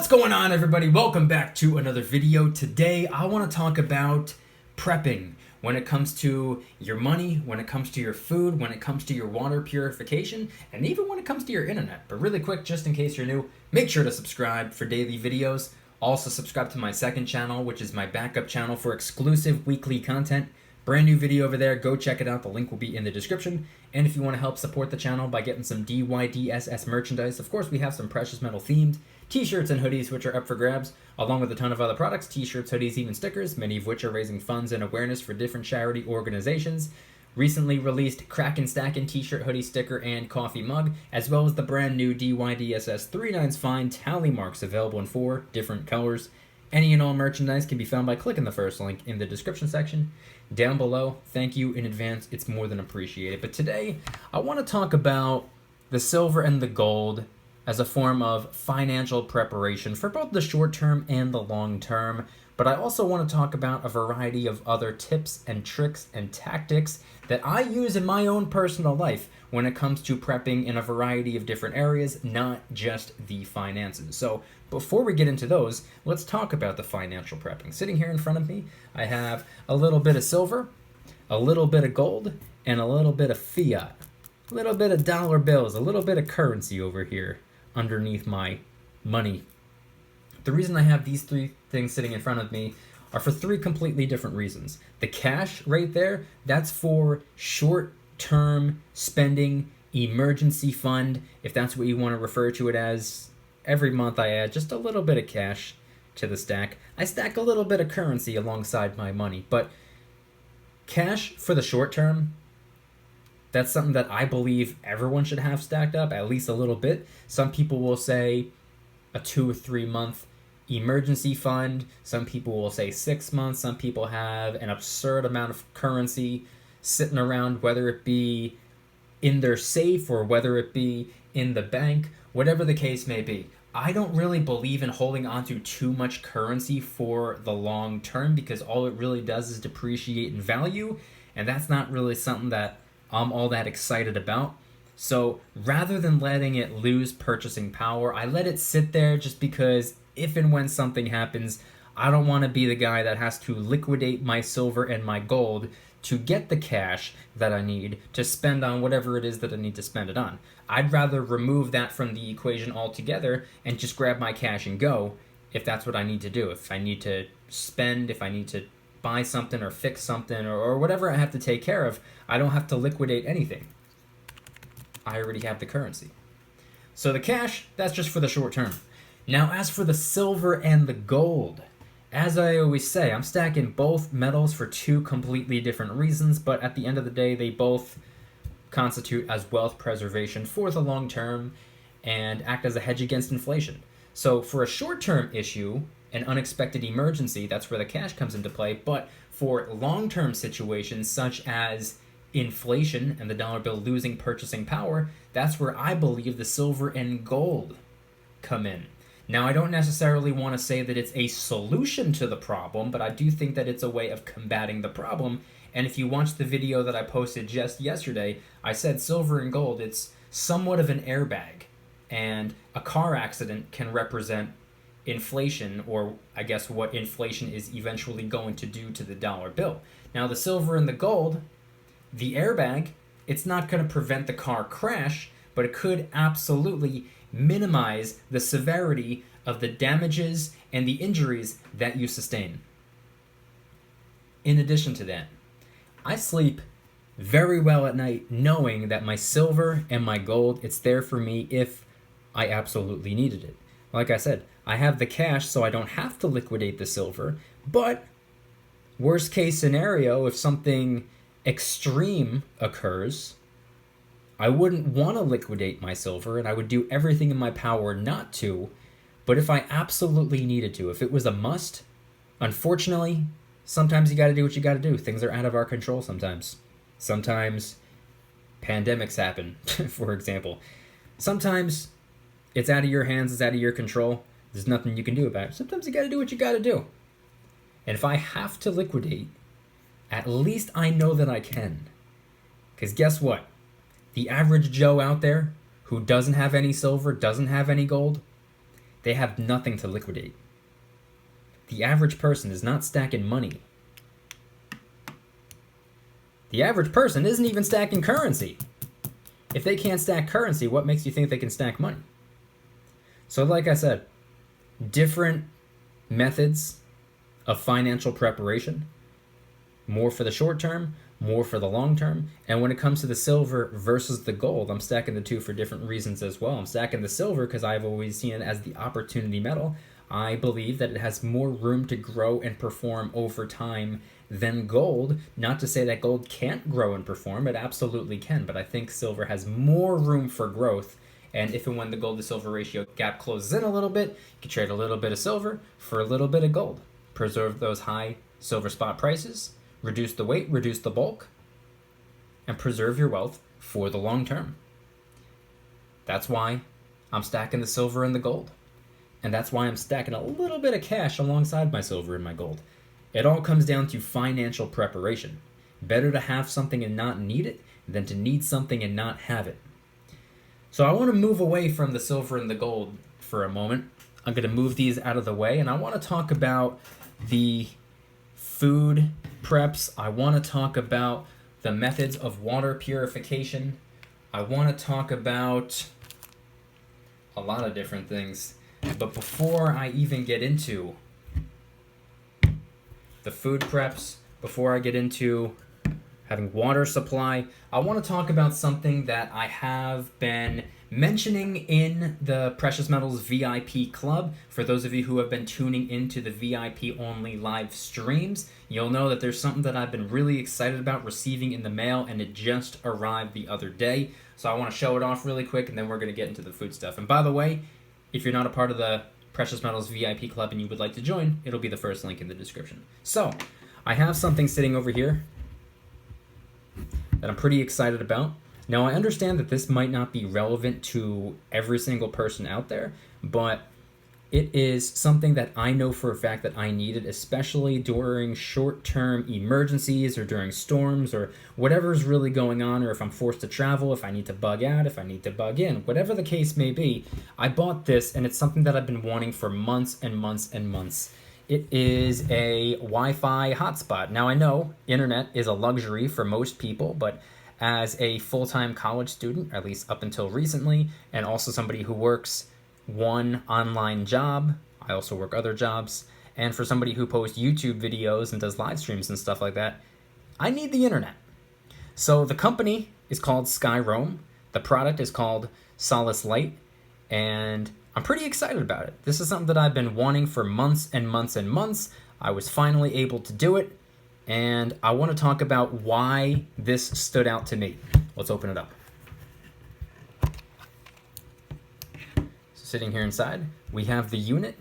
What's going on, everybody? Welcome back to another video. Today I want to talk about prepping when it comes to your money, when it comes to your food, when it comes to your water purification, and even when it comes to your internet. But really quick, just in case you're new, make sure to subscribe for daily videos. Also subscribe to my second channel, which is my backup channel for exclusive weekly content. Brand new video over there, go check it out. The link will be in the description. And if you want to help support the channel by getting some DYDSS merchandise, of course we have some precious metal themed t-shirts and hoodies which are up for grabs, along with a ton of other products, t-shirts, hoodies, even stickers, many of which are raising funds and awareness for different charity organizations. Recently released Crackin' Stackin' t-shirt, hoodie, sticker, and coffee mug, as well as the brand new DYDSS 3/9 Fine tally marks available in 4 different colors. Any and all merchandise can be found by clicking the first link in the description section down below. Thank you in advance, it's more than appreciated. But today, I want to talk about the silver and the gold as a form of financial preparation for both the short term and the long term. But I also want to talk about a variety of other tips and tricks and tactics that I use in my own personal life when it comes to prepping in a variety of different areas, not just the finances. So before we get into those, let's talk about the financial prepping. Sitting here in front of me, I have a little bit of silver, a little bit of gold, and a little bit of fiat. A little bit of dollar bills, a little bit of currency over here underneath my money. The reason I have these 3 things sitting in front of me are for 3 completely different reasons. The cash right there, that's for short-term spending, emergency fund, if that's what you want to refer to it as. Every month I add just a little bit of cash to the stack. I stack a little bit of currency alongside my money, but cash for the short term, that's something that I believe everyone should have stacked up, at least a little bit. Some people will say a 2 or 3 month emergency fund. Some people will say 6 months. Some people have an absurd amount of currency sitting around, whether it be in their safe or whether it be in the bank, whatever the case may be. I don't really believe in holding onto too much currency for the long term because all it really does is depreciate in value, and that's not really something that I'm all that excited about. So rather than letting it lose purchasing power, I let it sit there just because if and when something happens, I don't want to be the guy that has to liquidate my silver and my gold to get the cash that I need to spend on whatever it is that I need to spend it on. I'd rather remove that from the equation altogether and just grab my cash and go if that's what I need to do. If I need to spend, if I need to buy something or fix something or whatever I have to take care of, I don't have to liquidate anything. I already have the currency. So the cash, that's just for the short term. Now as for the silver and the gold, as I always say, I'm stacking both metals for 2 completely different reasons, but at the end of the day, they both constitute as wealth preservation for the long term and act as a hedge against inflation. So for a short-term issue, an unexpected emergency, that's where the cash comes into play, but for long-term situations such as inflation and the dollar bill losing purchasing power, that's where I believe the silver and gold come in. Now, I don't necessarily want to say that it's a solution to the problem, but I do think that it's a way of combating the problem. And if you watched the video that I posted just yesterday, I said silver and gold, it's somewhat of an airbag. And a car accident can represent inflation, or I guess what inflation is eventually going to do to the dollar bill. Now, the silver and the gold, the airbag, it's not going to prevent the car crash, but it could absolutely minimize the severity of the damages and the injuries that you sustain. In addition to that, I sleep very well at night knowing that my silver and my gold, it's there for me if I absolutely needed it. Like I said, I have the cash so I don't have to liquidate the silver, but worst case scenario, if something extreme occurs, I wouldn't want to liquidate my silver and I would do everything in my power not to, but if I absolutely needed to, if it was a must, unfortunately, sometimes you got to do what you got to do. Things are out of our control sometimes. Sometimes pandemics happen, for example. Sometimes it's out of your hands, it's out of your control. There's nothing you can do about it. Sometimes you got to do what you got to do. And if I have to liquidate, at least I know that I can. Because guess what? The average Joe out there who doesn't have any silver, doesn't have any gold, they have nothing to liquidate. The average person is not stacking money. The average person isn't even stacking currency. If they can't stack currency, what makes you think they can stack money? So like I said, different methods of financial preparation, more for the short term, more for the long term. And when it comes to the silver versus the gold, I'm stacking the two for different reasons as well. I'm stacking the silver because I've always seen it as the opportunity metal. I believe that it has more room to grow and perform over time than gold. Not to say that gold can't grow and perform, it absolutely can, but I think silver has more room for growth. And if and when the gold to silver ratio gap closes in a little bit, you can trade a little bit of silver for a little bit of gold. Preserve those high silver spot prices, reduce the weight, reduce the bulk, and preserve your wealth for the long term. That's why I'm stacking the silver and the gold. And that's why I'm stacking a little bit of cash alongside my silver and my gold. It all comes down to financial preparation. Better to have something and not need it than to need something and not have it. So I want to move away from the silver and the gold for a moment. I'm going to move these out of the way, and I want to talk about the food preps. I want to talk about the methods of water purification. I want to talk about a lot of different things. But before I even get into the food preps, before I get into having water supply, I want to talk about something that I have been mentioning in the Precious Metals VIP Club. For those of you who have been tuning into the VIP only live streams, you'll know that there's something that I've been really excited about receiving in the mail, and it just arrived the other day. So I want to show it off really quick, and then we're going to get into the food stuff. And by the way, if you're not a part of the Precious Metals VIP Club and you would like to join, it'll be the first link in the description. So, I have something sitting over here that I'm pretty excited about. Now, I understand that this might not be relevant to every single person out there, but it is something that I know for a fact that I needed, especially during short-term emergencies or during storms or whatever's really going on, or if I'm forced to travel, if I need to bug out, if I need to bug in, whatever the case may be. I bought this, and it's something that I've been wanting for months and months and months. It is a Wi-Fi hotspot. Now, I know internet is a luxury for most people, but as a full-time college student, at least up until recently, and also somebody who works one online job, I also work other jobs, and for somebody who posts YouTube videos and does live streams and stuff like that, I need the internet. So the company is called Skyroam, the product is called Solace Light, and I'm pretty excited about it. This is something that I've been wanting for months and months and months. I was finally able to do it, and I want to talk about why this stood out to me. Let's open it up. Sitting here inside, we have the unit.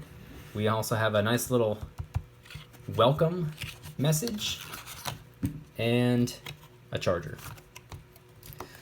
We also have a nice little welcome message and a charger.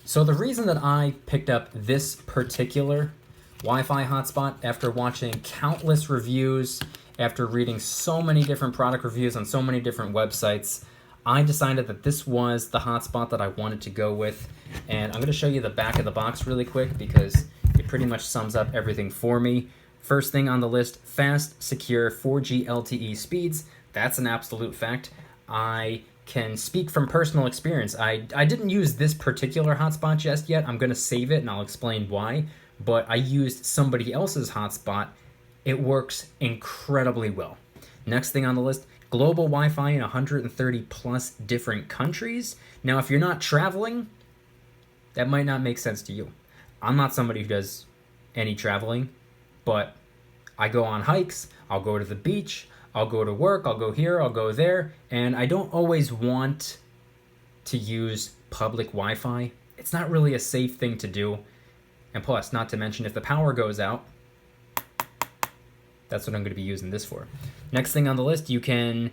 So the reason that I picked up this particular Wi-Fi hotspot, after watching countless reviews, after reading so many different product reviews on so many different websites, I decided that this was the hotspot that I wanted to go with. And I'm going to show you the back of the box really quick because it pretty much sums up everything for me. First thing on the list, fast, secure 4G LTE speeds. That's an absolute fact. I can speak from personal experience. I didn't use this particular hotspot just yet. I'm going to save it and I'll explain why. But I used somebody else's hotspot. It works incredibly well. Next thing on the list, global Wi-Fi in 130 plus different countries. Now, if you're not traveling, that might not make sense to you. I'm not somebody who does any traveling, but I go on hikes, I'll go to the beach, I'll go to work, I'll go here, I'll go there, and I don't always want to use public Wi-Fi. It's not really a safe thing to do. And plus, not to mention, if the power goes out, that's what I'm going to be using this for. Next thing on the list, you can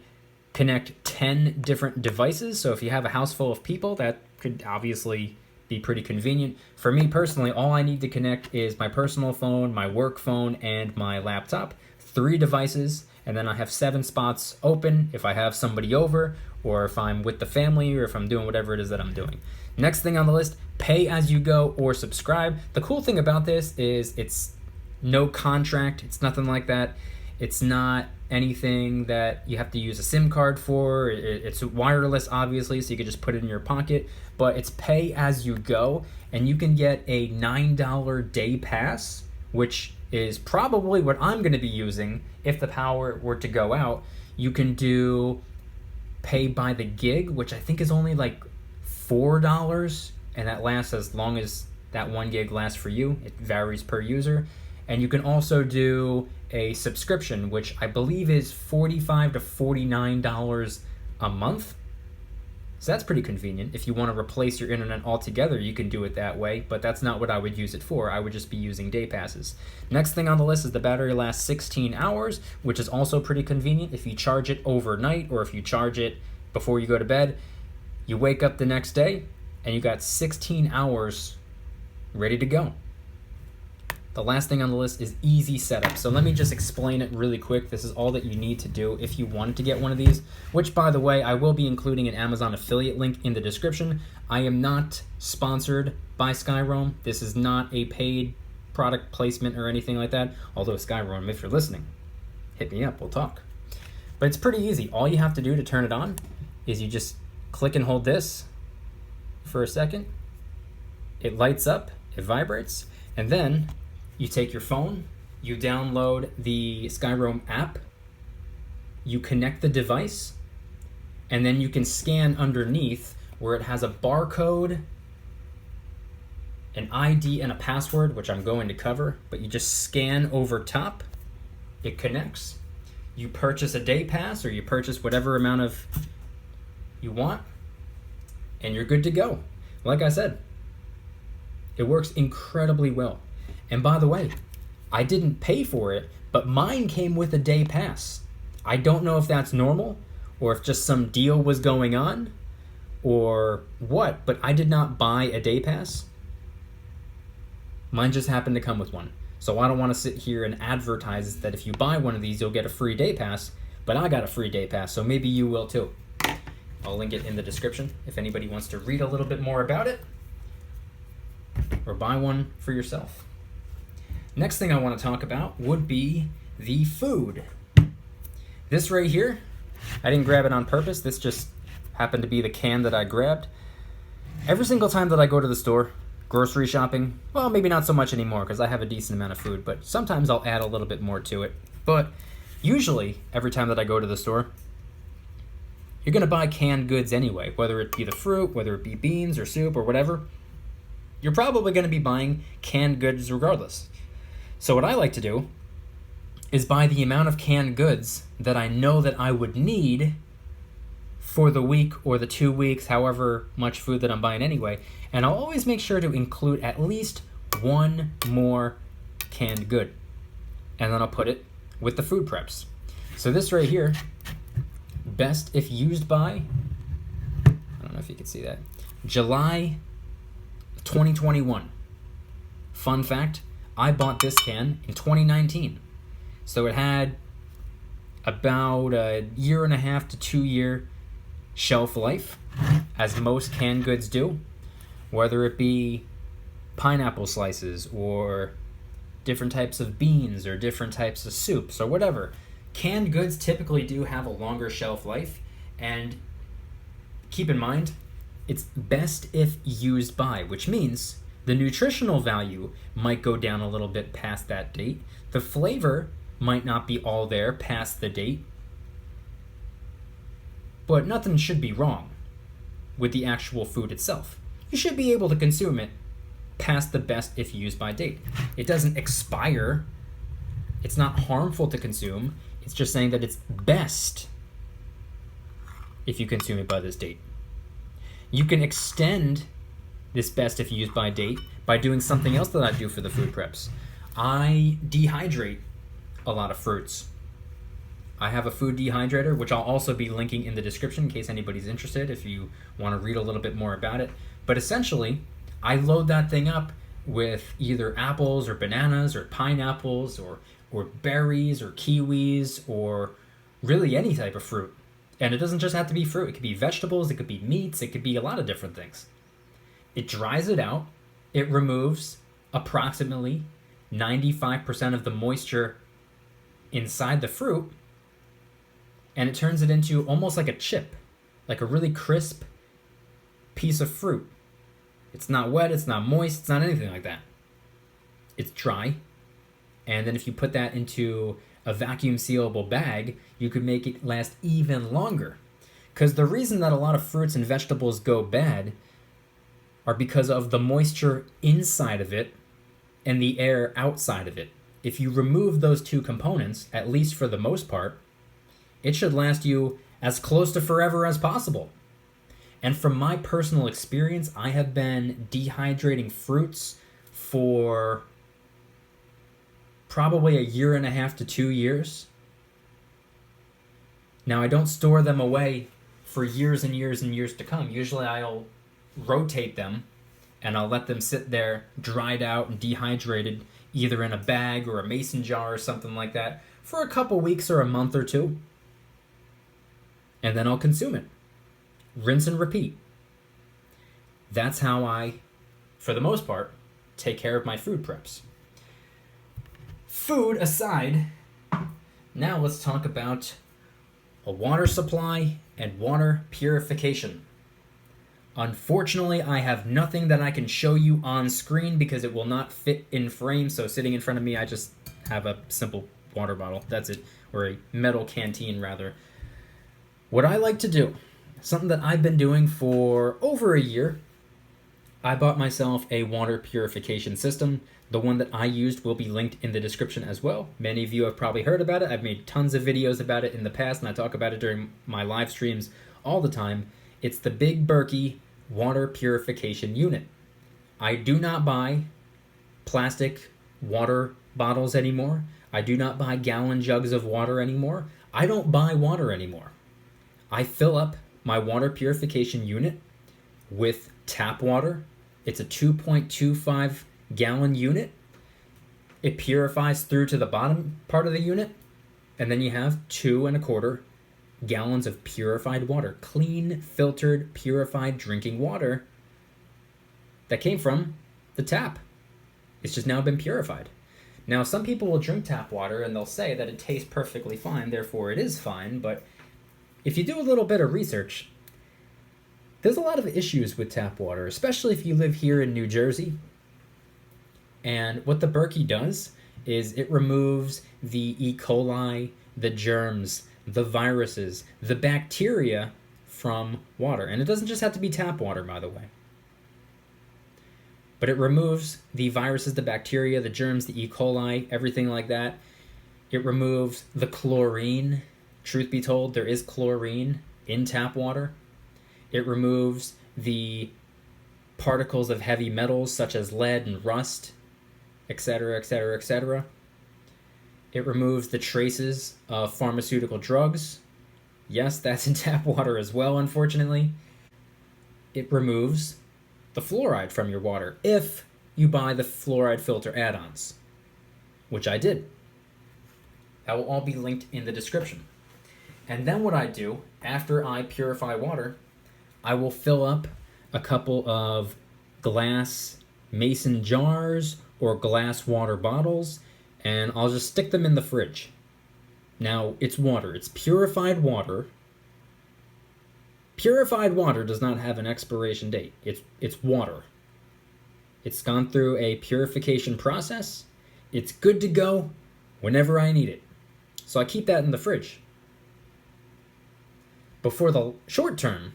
connect 10 different devices. So if you have a house full of people, that could obviously be pretty convenient. For me personally, all I need to connect is my personal phone, my work phone, and my laptop. 3 devices, and then I have 7 spots open if I have somebody over, or if I'm with the family, or if I'm doing whatever it is that I'm doing. Next thing on the list, pay as you go or subscribe. The cool thing about this is it's no contract. It's nothing like that. It's not anything that you have to use a SIM card for. It's wireless, obviously, so you can just put it in your pocket. But it's pay as you go, and you can get a $9 day pass, which is probably what I'm going to be using if the power were to go out. You can do pay by the gig, which I think is only like $4, and that lasts as long as that 1 gig lasts for you. It varies per user. And you can also do a subscription, which I believe is $45 to $49 a month. So that's pretty convenient. If you want to replace your internet altogether, you can do it that way, but that's not what I would use it for. I would just be using day passes. Next thing on the list is the battery lasts 16 hours, which is also pretty convenient. If you charge it overnight or if you charge it before you go to bed, you wake up the next day and you got 16 hours ready to go. The last thing on the list is easy setup. So let me just explain it really quick. This is all that you need to do if you wanted to get one of these, which, by the way, I will be including an Amazon affiliate link in the description. I am not sponsored by Skyroam. This is not a paid product placement or anything like that. Although Skyroam, if you're listening, hit me up, we'll talk. But it's pretty easy. All you have to do to turn it on is you just click and hold this for a second. It lights up, it vibrates, and then you take your phone, you download the Skyroam app, you connect the device, and then you can scan underneath where it has a barcode, an ID, and a password, which I'm going to cover, but you just scan over top, it connects, you purchase a day pass or you purchase whatever amount of you want, and you're good to go. Like I said, it works incredibly well. And by the way, I didn't pay for it, but mine came with a day pass. I don't know if that's normal or if just some deal was going on or what, but I did not buy a day pass. Mine just happened to come with one. So I don't want to sit here and advertise that if you buy one of these, you'll get a free day pass, but I got a free day pass, so maybe you will too. I'll link it in the description if anybody wants to read a little bit more about it or buy one for yourself. Next thing I want to talk about would be the food. This right here, I didn't grab it on purpose. This just happened to be the can that I grabbed. Every single time that I go to the store, grocery shopping, well, maybe not so much anymore because I have a decent amount of food, but sometimes I'll add a little bit more to it. But usually, every time that I go to the store, you're going to buy canned goods anyway, whether it be the fruit, whether it be beans or soup or whatever. You're probably going to be buying canned goods regardless. So what I like to do is buy the amount of canned goods that I know that I would need for the week or the 2 weeks, however much food that I'm buying anyway, and I'll always make sure to include at least one more canned good. And then I'll put it with the food preps. So this right here, best if used by, I don't know if you can see that, July 2021. Fun fact, I bought this can in 2019. So it had about a 1.5 to 2 year shelf life, as most canned goods do, whether it be pineapple slices or different types of beans or different types of soups or whatever. Canned goods typically do have a longer shelf life, and keep in mind, it's best if used by, which means the nutritional value might go down a little bit past that date. The flavor might not be all there past the date. But nothing should be wrong with the actual food itself. You should be able to consume it past the best if used by date. It doesn't expire. It's not harmful to consume. It's just saying that it's best if you consume it by this date. You can extend this best if used by date by doing something else that I do for the food preps. I dehydrate a lot of fruits. I have a food dehydrator, which I'll also be linking in the description in case anybody's interested if you want to read a little bit more about it. But essentially, I load that thing up with either apples or bananas or pineapples or berries or kiwis or really any type of fruit. And it doesn't just have to be fruit. It could be vegetables, it could be meats, it could be a lot of different things. It dries it out. It removes approximately 95% of the moisture inside the fruit, and it turns it into almost like a chip, like a really crisp piece of fruit. It's not wet, it's not moist, it's not anything like that. It's dry. And then if you put that into a vacuum sealable bag, you could make it last even longer. Because the reason that a lot of fruits and vegetables go bad are because of the moisture inside of it and the air outside of it. If you remove those two components, at least for the most part, it should last you as close to forever as possible. And from my personal experience, I have been dehydrating fruits for probably 1.5 to 2 years. Now, I don't store them away for years and years and years to come. Usually I'll rotate them and I'll let them sit there dried out and dehydrated, either in a bag or a mason jar or something like that, for a couple weeks or a month or two. And then I'll consume it. Rinse and repeat. That's how I, for the most part, take care of my food preps. Food aside, now let's talk about a water supply and water purification. Unfortunately, I have nothing that I can show you on screen because it will not fit in frame. So sitting in front of me, I just have a simple water bottle. That's it. Or a metal canteen, rather. What I like to do, something that I've been doing for over a year, I bought myself a water purification system. The one that I used will be linked in the description as well. Many of you have probably heard about it. I've made tons of videos about it in the past, and I talk about it during my live streams all the time. It's the big Berkey water purification unit. I do not buy plastic water bottles anymore. I do not buy gallon jugs of water anymore. I don't buy water anymore. I fill up my water purification unit with tap water. It's a 2.25 gallon unit. It purifies through to the bottom part of the unit, and then you have 2.25 gallons of purified water, clean, filtered, purified drinking water that came from the tap. It's just now been purified. Now, some people will drink tap water and they'll say that it tastes perfectly fine, therefore it is fine, but if you do a little bit of research, there's a lot of issues with tap water, especially if you live here in New Jersey. And what the Berkey does is it removes the E. coli, the germs, the viruses, the bacteria from water. And it doesn't just have to be tap water, by the way. But it removes the viruses, the bacteria, the germs, the E. coli, everything like that. It removes the chlorine. Truth be told, there is chlorine in tap water. It removes the particles of heavy metals such as lead and rust, etc., etc., etc. It removes the traces of pharmaceutical drugs. Yes, that's in tap water as well, unfortunately. It removes the fluoride from your water if you buy the fluoride filter add-ons, which I did. That will all be linked in the description. And then what I do, after I purify water, I will fill up a couple of glass mason jars or glass water bottles, and I'll just stick them in the fridge. Now, it's water. It's purified water. Purified water does not have an expiration date. It's water. It's gone through a purification process. It's good to go whenever I need it. So I keep that in the fridge. But for the short term,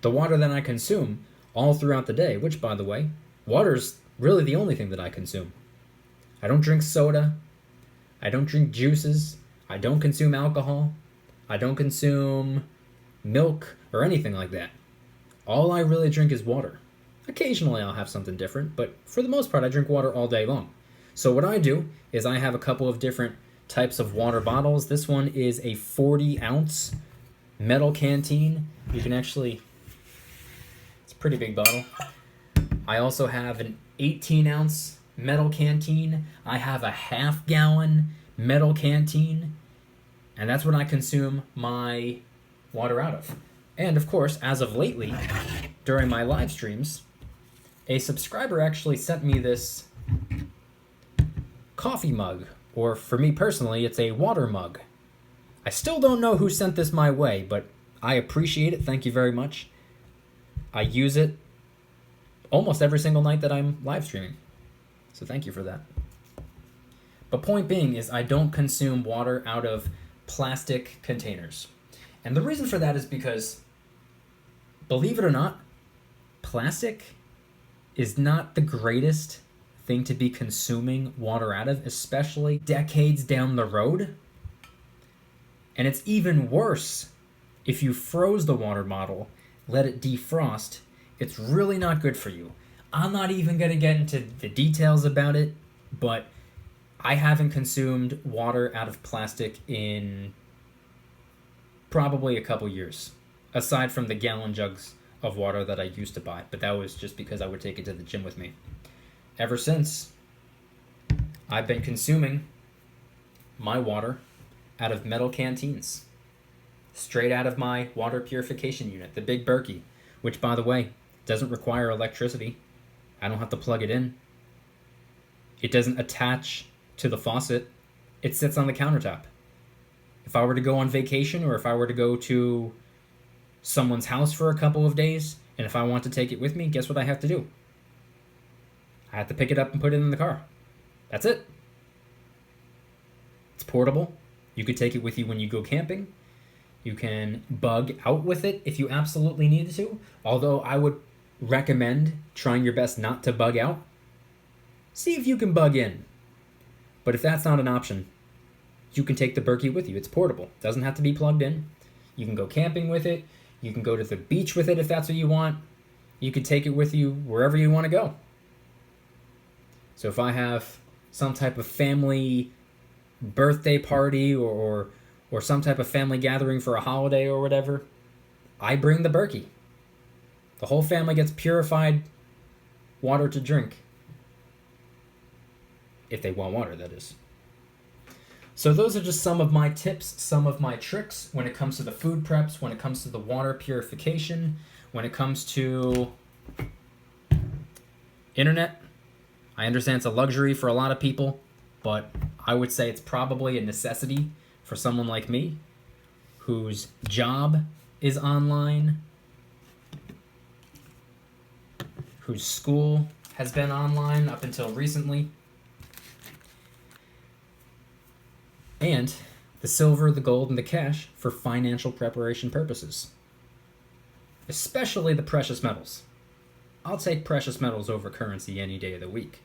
the water that I consume all throughout the day, which, by the way, water's really the only thing that I consume. I don't drink soda. I don't drink juices. I don't consume alcohol. I don't consume milk or anything like that. All I really drink is water. Occasionally I'll have something different, but for the most part I drink water all day long. So what I do is I have a couple of different types of water bottles. This one is a 40-ounce metal canteen. You can actually, it's a pretty big bottle. I also have an 18-ounce metal canteen. I have a half-gallon metal canteen, and that's what I consume my water out of. And of course, as of lately, during my live streams, a subscriber actually sent me this coffee mug, or for me personally, it's a water mug. I still don't know who sent this my way, but I appreciate it. Thank you very much. I use it almost every single night that I'm live streaming. So thank you for that. But point being is I don't consume water out of plastic containers. And the reason for that is because, believe it or not, plastic is not the greatest thing to be consuming water out of, especially decades down the road. And it's even worse if you froze the water bottle, let it defrost. It's really not good for you. I'm not even going to get into the details about it, but I haven't consumed water out of plastic in probably a couple years, aside from the gallon jugs of water that I used to buy, but that was just because I would take it to the gym with me. Ever since, I've been consuming my water out of metal canteens, straight out of my water purification unit, the big Berkey, which, by the way, doesn't require electricity. I don't have to plug it in. It doesn't attach to the faucet. It sits on the countertop. If I were to go on vacation, or if I were to go to someone's house for a couple of days, and if I want to take it with me, guess what I have to do? I have to pick it up and put it in the car. That's it. It's portable. You could take it with you when you go camping. You can bug out with it if you absolutely needed to, although I would recommend trying your best not to bug out. See if you can bug in. But if that's not an option, you can take the Berkey with you. It's portable. Doesn't have to be plugged in. You can go camping with it. You can go to the beach with it if that's what you want. You can take it with you wherever you want to go. So if I have some type of family birthday party or some type of family gathering for a holiday or whatever, I bring the Berkey. The whole family gets purified water to drink. If they want water, that is. So those are just some of my tips, some of my tricks when it comes to the food preps, when it comes to the water purification, when it comes to internet. I understand it's a luxury for a lot of people, but I would say it's probably a necessity for someone like me whose job is online, whose school has been online up until recently. And the silver, the gold, and the cash for financial preparation purposes. Especially the precious metals. I'll take precious metals over currency any day of the week.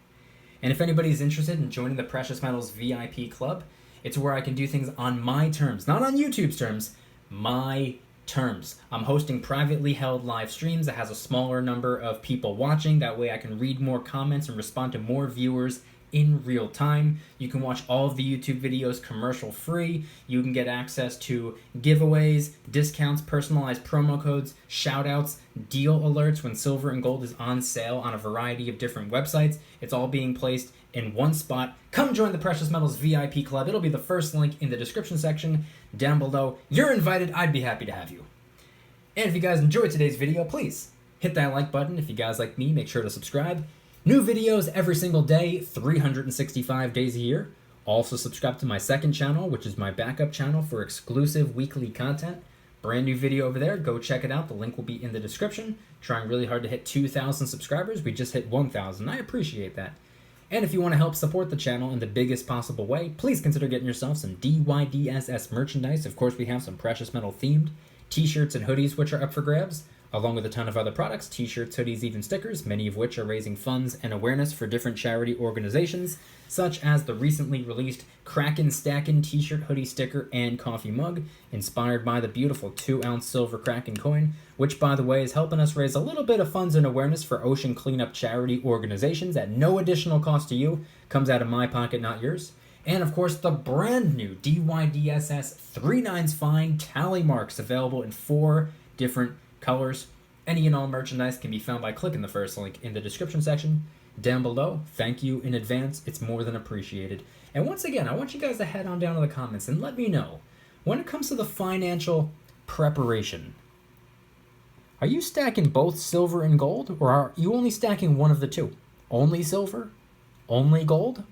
And if anybody's interested in joining the Precious Metals VIP Club, it's where I can do things on my terms, not on YouTube's terms, my terms. I'm hosting privately held live streams that has a smaller number of people watching. That way I can read more comments and respond to more viewers in real time. You can watch all of the YouTube videos commercial free. You can get access to giveaways, discounts, personalized promo codes, shout outs, deal alerts when silver and gold is on sale on a variety of different websites. It's all being placed in one spot. Come join the Precious Metals VIP Club. It'll be the first link in the description section down below. You're invited. I'd be happy to have you. And if you guys enjoyed today's video, please hit that like button. If you guys like me, make sure to subscribe. New videos every single day, 365 days a year. Also subscribe to my second channel, which is my backup channel for exclusive weekly content. Brand new video over there. Go check it out. The link will be in the description. Trying really hard to hit 2,000 subscribers. We just hit 1,000. I appreciate that. And if you want to help support the channel in the biggest possible way, please consider getting yourself some DYDSS merchandise. Of course, we have some precious metal themed t-shirts and hoodies, which are up for grabs, along with a ton of other products, t-shirts, hoodies, even stickers, many of which are raising funds and awareness for different charity organizations, such as the recently released Kraken Stackin' t-shirt, hoodie, sticker, and coffee mug, inspired by the beautiful 2-ounce silver Kraken coin, which, by the way, is helping us raise a little bit of funds and awareness for ocean cleanup charity organizations at no additional cost to you. Comes out of my pocket, not yours. And, of course, the brand new DYDSS 3/9 Fine tally marks, available in 4 different colors. Any and all merchandise can be found by clicking the first link in the description section down below. Thank you in advance. It's more than appreciated. And once again, I want you guys to head on down to the comments and let me know, when it comes to the financial preparation, are you stacking both silver and gold, or are you only stacking one of the two? Only silver? Only gold?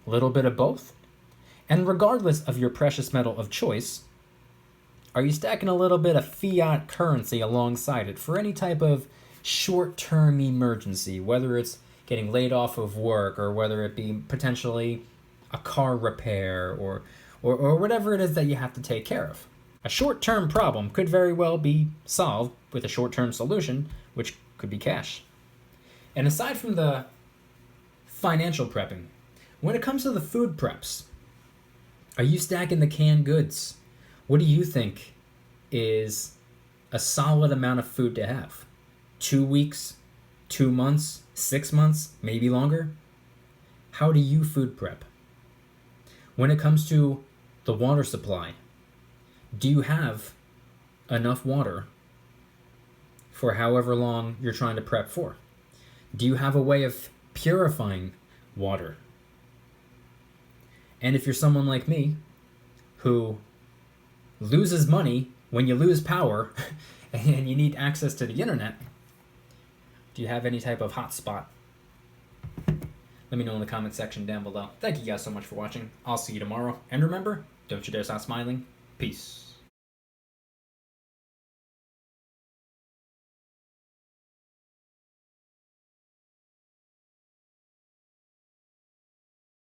A little bit of both? And regardless of your precious metal of choice, are you stacking a little bit of fiat currency alongside it for any type of short-term emergency, whether it's getting laid off of work or whether it be potentially a car repair or whatever it is that you have to take care of? A short-term problem could very well be solved with a short-term solution, which could be cash. And aside from the financial prepping, when it comes to the food preps, are you stacking the canned goods? What do you think is a solid amount of food to have? 2 weeks, 2 months, 6 months, maybe longer? How do you food prep? When it comes to the water supply, do you have enough water for however long you're trying to prep for? Do you have a way of purifying water? And if you're someone like me who loses money when you lose power and you need access to the internet, do you have any type of hotspot? Let me know in the comment section down below. Thank you guys so much for watching. I'll see you tomorrow. And remember, don't you dare stop smiling. Peace.